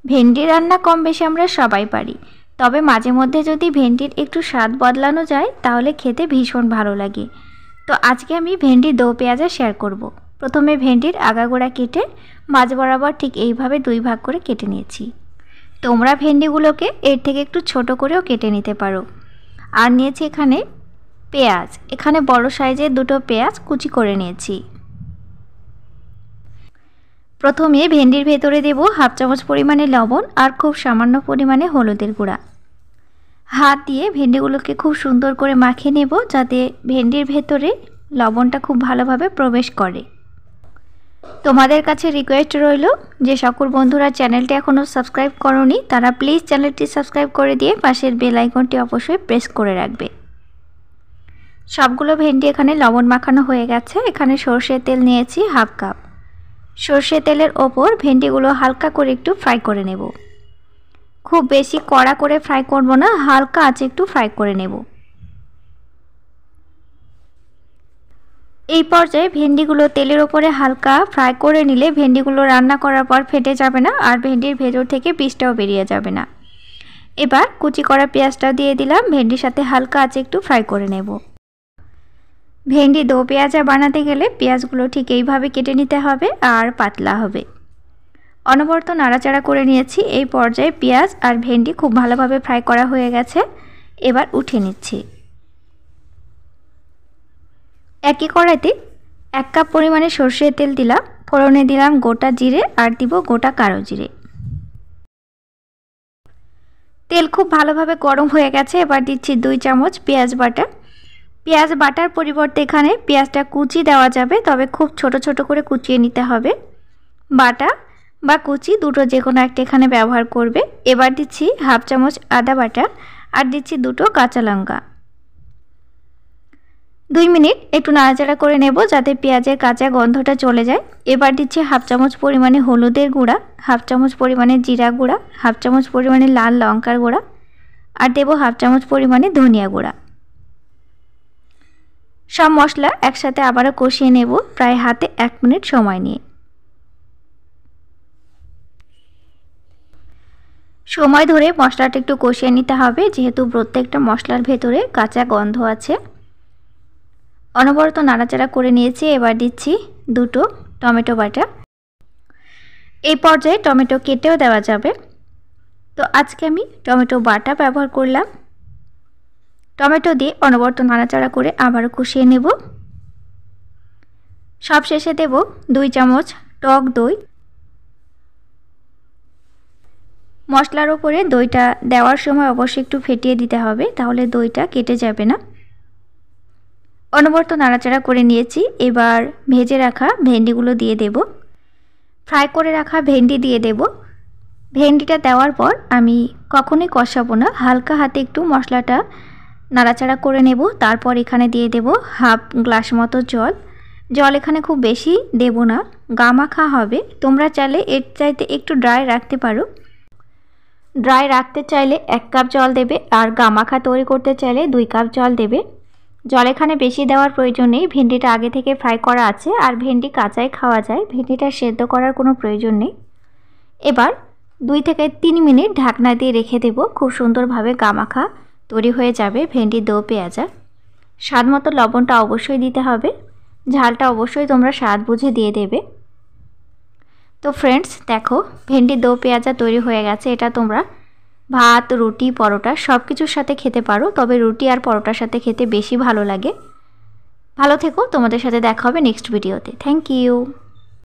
ভেন্ডি রান্না কম বেশি আমরা সবাই পারি, তবে মাঝে মধ্যে যদি ভেন্ডির একটু স্বাদ বদলানো যায় তাহলে খেতে ভীষণ ভালো লাগে। তো আজকে আমি ভেন্ডি দো পেঁয়াজা শেয়ার করব। প্রথমে ভেন্ডির আগাগোড়া কেটে মাঝ বরাবর ঠিক এইভাবে 2 ভাগ করে কেটে নিয়েছি। তোমরা ভেন্ডিগুলোকে এর থেকে একটু ছোট করেও কেটে নিতে পারো। আর নিয়েছি এখানে পেঁয়াজ, এখানে বড় সাইজের 2টো পেঁয়াজ কুচি করে নিয়েছি। প্রথমে ভেন্ডির ভেতরে দেব হাফ চামচ পরিমাণে লবণ আর খুব সামান্য পরিমাণে হলুদের গুঁড়া। হাত দিয়ে ভেন্ডিগুলোকে খুব সুন্দর করে মাখিয়ে নেব যাতে ভেন্ডির ভেতরে লবণটা খুব ভালোভাবে প্রবেশ করে। তোমাদের কাছে রিকোয়েস্ট রইল, যে সকল বন্ধুরা চ্যানেলটি এখনও সাবস্ক্রাইব করোনি তারা প্লিজ চ্যানেলটি সাবস্ক্রাইব করে দিয়ে পাশের বেল আইকনটি অবশ্যই প্রেস করে রাখবে। সবগুলো ভেন্ডি এখানে লবণ মাখানো হয়ে গেছে। এখানে সরষের তেল নিয়েছি হাফ কাপ। সরষের তেলের ওপর ভেন্ডিগুলো হালকা করে একটু ফ্রাই করে নেব। খুব বেশি কড়া করে ফ্রাই করব না, হালকা আঁচে একটু ফ্রাই করে নেব। এই পর্যায়ে ভেন্ডিগুলো তেলের ওপরে হালকা ফ্রাই করে নিলে ভেন্ডিগুলো রান্না করার পর ফেটে যাবে না আর ভেন্ডির ভেতর থেকে বীজটাও বেরিয়ে যাবে না। এবার কুচি করা পেঁয়াজটাও দিয়ে দিলাম, ভেন্ডির সাথে হালকা আঁচে একটু ফ্রাই করে নেব। ভেন্ডি দো পেঁয়াজা বানাতে গেলে পেঁয়াজগুলো ঠিক এইভাবে কেটে নিতে হবে আর পাতলা হবে। অনবরত নাড়াচাড়া করে নিয়েছি। এই পর্যায়ে পেঁয়াজ আর ভেন্ডি খুব ভালোভাবে ফ্রাই করা হয়ে গেছে। এবার উঠিয়ে নিচ্ছি। একই কড়াইতে 1 কাপ পরিমাণে সরষের তেল দিলাম, ফোড়নে দিলাম গোটা জিরে আর দিব গোটা কালো জিরে। তেল খুব ভালোভাবে গরম হয়ে গেছে। এবার দিচ্ছি 2 চামচ পেঁয়াজ বাটা। পেঁয়াজ বাটার পরিবর্তে এখানে পেঁয়াজটা কুচি দেওয়া যাবে, তবে খুব ছোট ছোট করে কুচিয়ে নিতে হবে। বাটা বা কুচি দুটো যে কোনো একটা এখানে ব্যবহার করবে। এবার দিচ্ছি হাফ চামচ আদা বাটা আর দিচ্ছি 2টো কাঁচা লঙ্কা। 2 মিনিট একটু নাড়াচাড়া করে নেব যাতে পেঁয়াজের কাঁচা গন্ধটা চলে যায়। এবার দিচ্ছি হাফ চামচ পরিমাণে হলুদের গুঁড়া, হাফ চামচ পরিমাণে জিরা গুঁড়া, হাফ চামচ পরিমাণে লাল লঙ্কার গুঁড়া আর দেব হাফ চামচ পরিমাণে ধনিয়া গুঁড়া। সব মশলা একসাথে আবারও কষিয়ে নেব প্রায় হাতে 1 মিনিট সময় নিয়ে। সময় ধরে মশলাটা একটু কষিয়ে নিতে হবে, যেহেতু প্রত্যেকটা মশলার ভেতরে কাঁচা গন্ধ আছে। অনবরত নাড়াচাড়া করে নিয়েছি। এবার দিচ্ছি 2টো টমেটো বাটা। এই পর্যায়ে টমেটো কেটেও দেওয়া যাবে, তো আজকে আমি টমেটো বাটা ব্যবহার করলাম। টমেটো দিয়ে অনবরত নাড়াচাড়া করে আবারও কষিয়ে নেব। সবশেষে দেব 2 চামচ টক দই। মশলার উপরে দইটা দেওয়ার সময় অবশ্যই একটু ফেটিয়ে দিতে হবে, তাহলে দইটা কেটে যাবে না। অনবরত নাড়াচাড়া করে নিয়েছি। এবার ভেজে রাখা ভেন্ডিগুলো দিয়ে দেব। ফ্রাই করে রাখা ভেন্ডি দিয়ে দেব। ভেন্ডিটা দেওয়ার পর আমি কখনোই কষাবো না, হালকা হাতে একটু মশলাটা নাড়াচাড়া করে নেব। তারপর এখানে দিয়ে দেব হাফ গ্লাস মতো জল। জল এখানে খুব বেশি দেব না, গামাখা হবে। তোমরা চাইলে এর চাইতে একটু ড্রাই রাখতে পারো। ড্রাই রাখতে চাইলে 1 কাপ জল দেবে আর গামাখা তৈরি করতে চাইলে 2 কাপ জল দেবে। জল এখানে বেশি দেওয়ার প্রয়োজন নেই, ভেন্ডিটা আগে থেকে ফ্রাই করা আছে আর ভেন্ডি কাঁচাই খাওয়া যায়, ভেন্ডিটা সেদ্ধ করার কোনো প্রয়োজন নেই। এবার 2 থেকে 3 মিনিট ঢাকনা দিয়ে রেখে দেব। খুব সুন্দরভাবে গামাখা তৈরি হয়ে যাবে ভেন্ডি দো পেঁয়াজা। স্বাদ মতো লবণটা অবশ্যই দিতে হবে, ঝালটা অবশ্যই তোমরা স্বাদ বুঝে দিয়ে দেবে। তো ফ্রেন্ডস দেখো, ভেন্ডি দো পেঁয়াজা তৈরি হয়ে গেছে। এটা তোমরা ভাত, রুটি, পরোটা সব কিছুর সাথে খেতে পারো, তবে রুটি আর পরোটার সাথে খেতে বেশি ভালো লাগে। ভালো থেকো, তোমাদের সাথে দেখা হবে নেক্সট ভিডিওতে। Thank you.